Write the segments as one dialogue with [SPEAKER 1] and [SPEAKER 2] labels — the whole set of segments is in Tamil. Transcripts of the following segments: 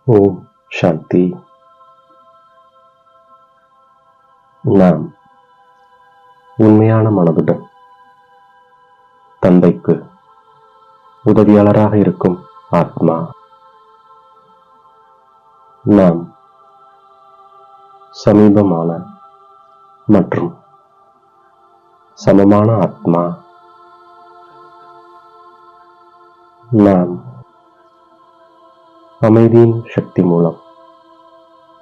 [SPEAKER 1] ஓம் சாந்தி. நாம் உண்மையான மனதுடன் தந்தைக்கு உதவியாளராக இருக்கும் ஆத்மா. நாம் சமீபமான மற்றும் சமமான ஆத்மா. நாம் அமைதியின் சக்தி மூலம்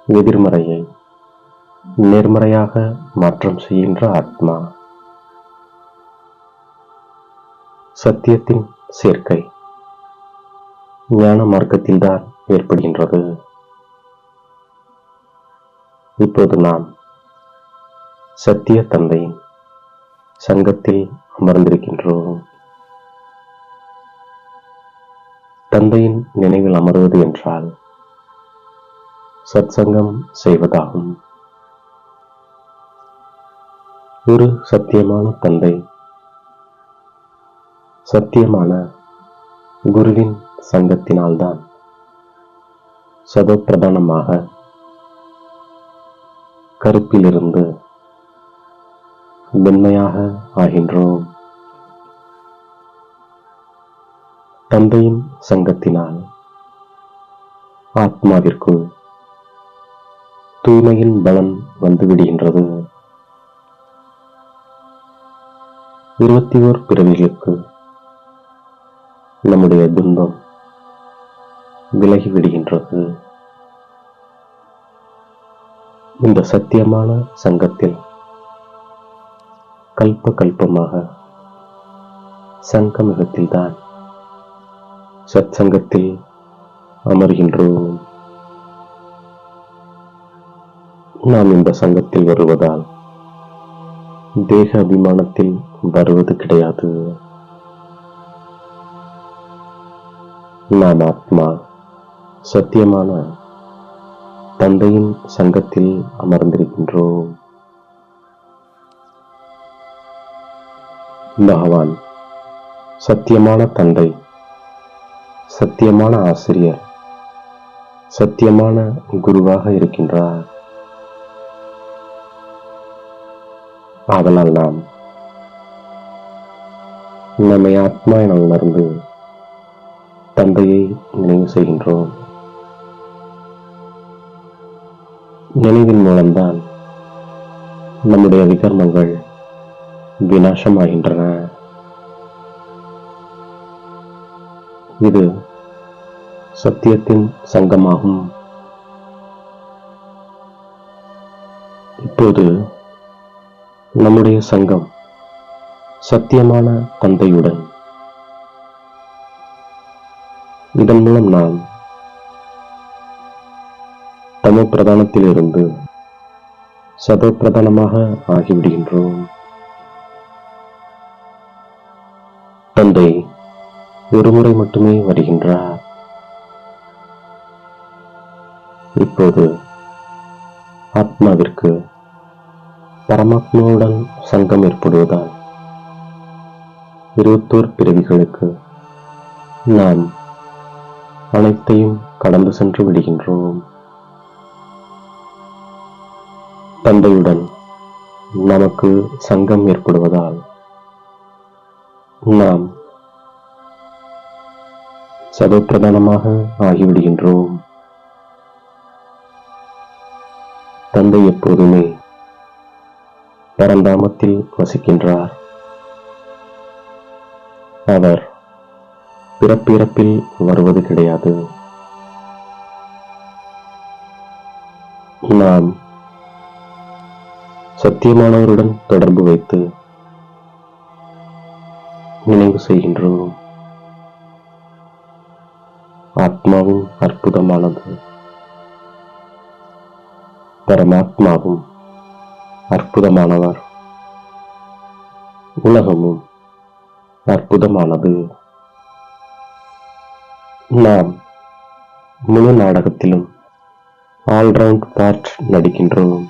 [SPEAKER 1] எதிர்மறையை நேர்மறையாக மாற்றம் செய்கின்ற ஆத்மா. சத்தியத்தின் சேர்க்கை ஞான மார்க்கத்தில்தான் ஏற்படுகின்றது. இப்போது நாம் சத்திய தந்தையின் சங்கத்தில் அமர்ந்திருக்கின்றோம். தந்தையின் நினைவில் அமர்வது என்றால் சத்சங்கம் செய்வதாகும். ஒரு சத்தியமான தந்தை சத்தியமான குருவின் சங்கத்தினால்தான் சதோப்பிரதானமாக கருப்பிலிருந்து வெண்மையாக ஆகின்றோம். தந்தையின் சங்கத்தினால் ஆத்மாவிற்குள் தூய்மையின் பலன் வந்துவிடுகின்றது. 21 பிறவிகளுக்கு நம்முடைய துன்பம் விலகிவிடுகின்றது. இந்த சத்தியமான சங்கத்தில் கல்ப கல்பமாக சங்கமிகத்தில்தான் சத் சங்கத்தில் அமர்கின்றோம். நாம் இந்த சங்கத்தில் வருவதால் தேக அபிமானத்தில் வருவது கிடையாது. நாம் ஆத்மா சத்தியமான தந்தையின் சங்கத்தில் அமர்ந்திருக்கின்றோம். பகவான் சத்தியமான தந்தை, சத்தியமான ஆசிரியர், சத்தியமான குருவாக இருக்கின்றார். ஆதலால் நாம் நம்மை ஆத்மா என உணர்ந்து தந்தையை நினைவு செய்கின்றோம். நினைவின் மூலம்தான் நம்முடைய விகர்மங்கள் விநாசமாகின்றன. இது சத்தியத்தின் சங்கமாகும். இப்போது நம்முடைய சங்கம் சத்தியமான தந்தையுடன். இதன் மூலம் நாம் தமோ பிரதானத்திலிருந்து சதோ பிரதானமாக ஆகிவிடுகின்றோம். தந்தை ஒருமுறை மட்டுமே வருகின்றார். இப்போது ஆத்மாவிற்கு பரமாத்மாவுடன் சங்கம் ஏற்படுவதால் 21 பிறவிகளுக்கு நாம் அனைத்தையும் கடந்து சென்று விடுகின்றோம். தந்தையுடன் நமக்கு சங்கம் ஏற்படுவதால் நாம் சதோப்பிரதானமாக ஆகிவிடுகின்றோம். தந்தை எப்போதுமே பரந்தாமத்தில் வசிக்கின்றார். அவர் பிறப்பிறப்பில் வருவது கிடையாது. நாம் சத்தியமானவருடன் தொடர்பு வைத்து நினைவு செய்கின்றோம். ஆத்மாவும் அற்புதமானது, பரமாத்மாவும் அற்புதமானவர், உலகமும் அற்புதமானது. நாம் முழு நாடகத்திலும் ஆல்ரவுண்ட் பார்ட் நடிக்கின்றோம்.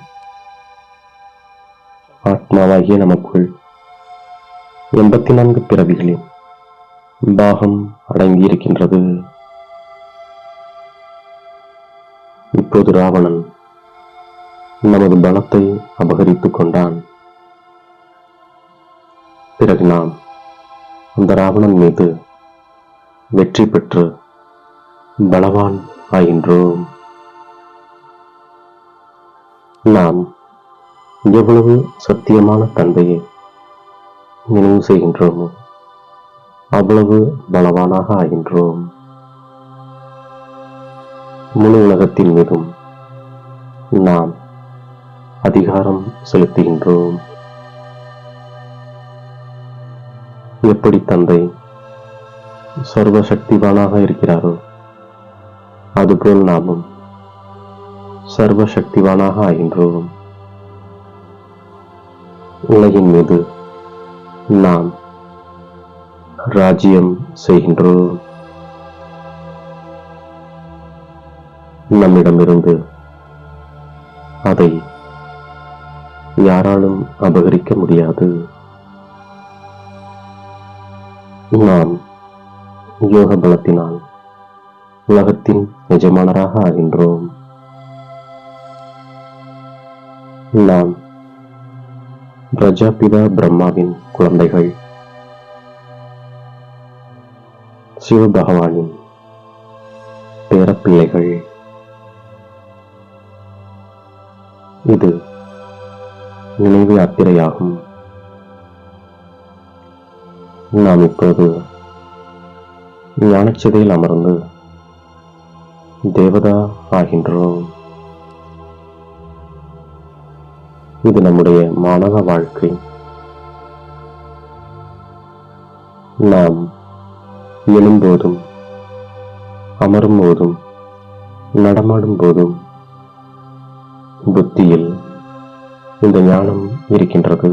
[SPEAKER 1] ஆத்மாவாகிய நமக்குள் 84 பிறவிகளின் பாகம் அடங்கியிருக்கின்றது. இப்போது ராவணன் நமது பலத்தை அபகரித்துக் கொண்டான். பிறகு நாம் அந்த ராவணன் மீது வெற்றி பெற்று பலவான் ஆகின்றோம். நாம் எவ்வளவு சத்தியமான தந்தையை நினைவு செய்கின்றோமோ அவ்வளவு பலவானாக ஆகின்றோம். முழு உலகத்தின் மீதும் நாம் அதிகாரம் செலுத்துகின்றோம். எப்படி தந்தை சர்வ சக்திவானாக இருக்கிறாரோ அதுபோல் நாமும் சர்வ சக்திவானாக ஆகின்றோம். உலகின் மீது நாம் ராஜ்யம் செய்கின்றோம். நம்மிடமிருந்து அதை யாராலும் அபகரிக்க முடியாது. நாம் யோக பலத்தினால் உலகத்தின் எஜமானராக ஆகின்றோம். நாம் பிரஜாபிதா பிரம்மாவின் குழந்தைகள், சிவபகவானின் பேரப்பிள்ளைகள். இது நினைவு யாத்திரையாகும். நாம் இப்போது ஞானச்சிதையில் அமர்ந்து தேவதா ஆகின்றோம். இது நம்முடைய மாணவ வாழ்க்கை. நாம் எழும்போதும் அமரும் போதும் நடமாடும் போதும் புத்தியில் இந்த ஞானம் இருக்கின்றது.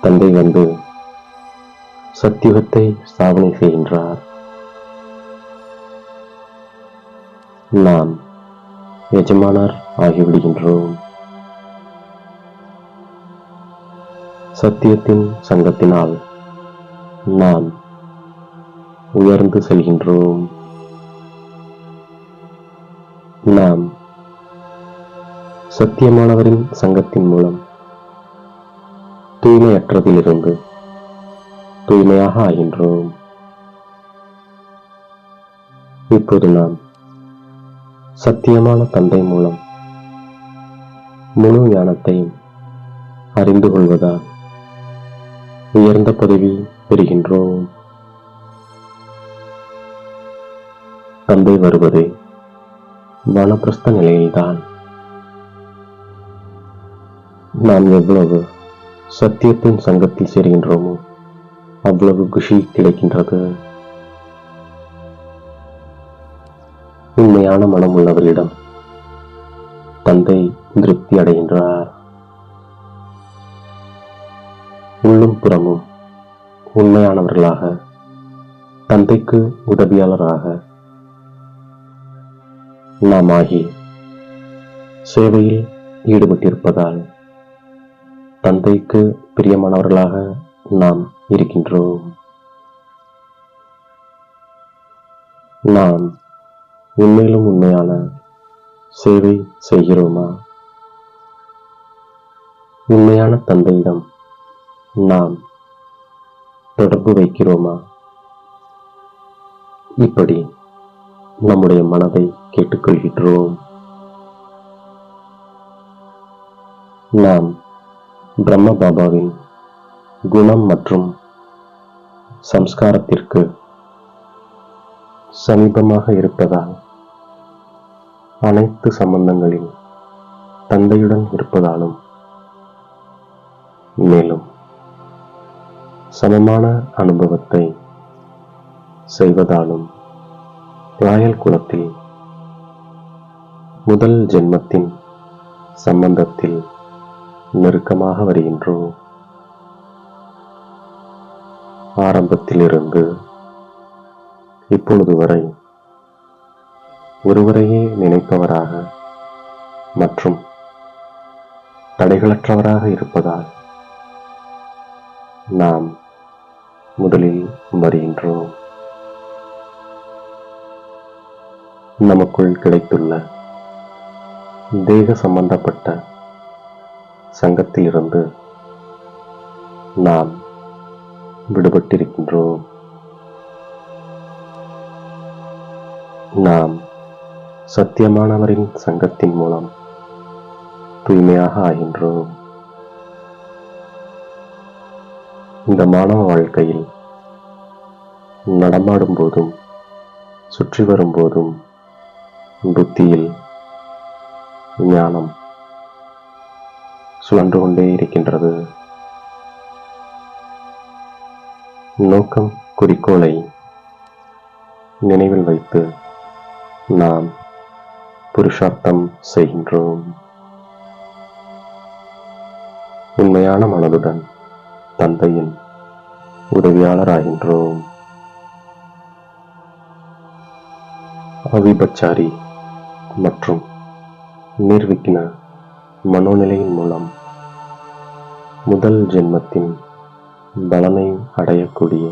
[SPEAKER 1] தந்தை வந்து சத்தியுகத்தை ஸ்தாபனை செய்கின்றார். நாம் எஜமானர் ஆகிவிடுகின்றோம். சத்தியத்தின் சங்கத்தினால் நாம் உயர்ந்து செல்கின்றோம். நாம் சத்தியமானவரின் சங்கத்தின் மூலம் தூய்மையற்றதிலிருந்து தூய்மையாக ஆகின்றோம். இப்போது நாம் சத்தியமான தந்தை மூலம் முழு ஞானத்தையும் அறிந்து கொள்வதால் உயர்ந்த பதவி பெறுகின்றோம். தந்தை வருவதே வானப்பிரஸ்த நிலையில்தான். நாம் எவ்வளவு சத்தியத்தின் சங்கத்தில் சேர்கின்றோமோ அவ்வளவு குஷி கிடைக்கின்றது. உண்மையான மனம் உள்ளவரிடம் தந்தை திருப்தி அடைகின்றார். உள்ளும் புறமும் உண்மையானவர்களாக தந்தைக்கு உதவியாளராக நாம் ஆகி சேவையில் ஈடுபட்டிருப்பதால் தந்தைக்கு பிரியமானவர்களாக நாம் இருக்கின்றோம். நாம் உண்மையிலும் உண்மையான சேவை செய்கிறோமா? உண்மையான தந்தையிடம் நாம் தொடர்பு வைக்கிறோமா? இப்படி நம்முடைய மனதை கேட்டுக்கொள்கின்றோம். நாம் பிரம்ம பாபாவின் குணம் மற்றும் சம்ஸ்காரத்திற்கு சமீபமாக இருப்பதால் அனைத்து சம்பந்தங்களில் தந்தையுடன் இருப்பதாலும் மேலும் சமமான அனுபவத்தை செய்வதாலும் ராயல் குலத்தில் முதல் ஜென்மத்தின் சம்பந்தத்தில் நெருக்கமாக வருகின்றோம். ஆரம்பத்திலிருந்து இப்பொழுது வரை ஒருவரையே நினைப்பவராக மற்றும் தடைகளற்றவராக இருப்பதால் நாம் முதலில் வருகின்றோம். நமக்குள் கிடைத்துள்ள தேக சம்பந்தப்பட்ட சங்கத்திலிருந்து நாம் விடுபட்டிருக்கின்றோம். நாம் சத்தியமானவரின் சங்கத்தின் மூலம் தூய்மையாக ஆகின்றோம். இந்த மானவ வாழ்க்கையில் நடமாடும் போதும் சுற்றி வரும்போதும் புத்தியில் ஞானம் சுழன்று கொண்டே இருக்கின்றது. நோக்கம் குறிக்கோளை நினைவில் வைத்து நாம் புருஷார்த்தம் செய்கின்றோம். உண்மையான மனதுடன் தந்தையின் உதவியாளராகின்றோம். அவிபச்சாரி மற்றும் நிர்விக்ன மனோநிலையின் மூலம் முதல் ஜென்மத்தின் பலனை அடையக்கூடிய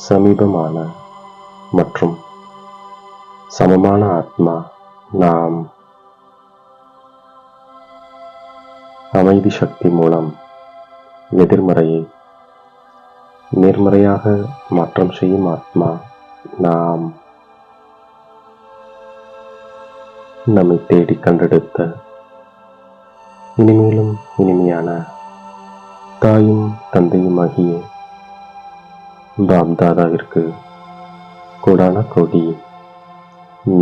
[SPEAKER 1] சமீபமான மற்றும் சமமான ஆத்மா நாம். அமைதி சக்தி மூலம் எதிர்மறையை நேர்மறையாக மாற்றம் செய்யும் ஆத்மா நாம். நம்மை தேடி கண்டெடுத்த இனிமேலும் இனிமையான தாயும் தந்தையுமாகிய பாப்தாதாவிற்கு கோடான கோடி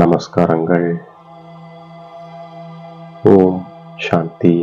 [SPEAKER 1] நமஸ்காரங்கள். ஓம் சாந்தி.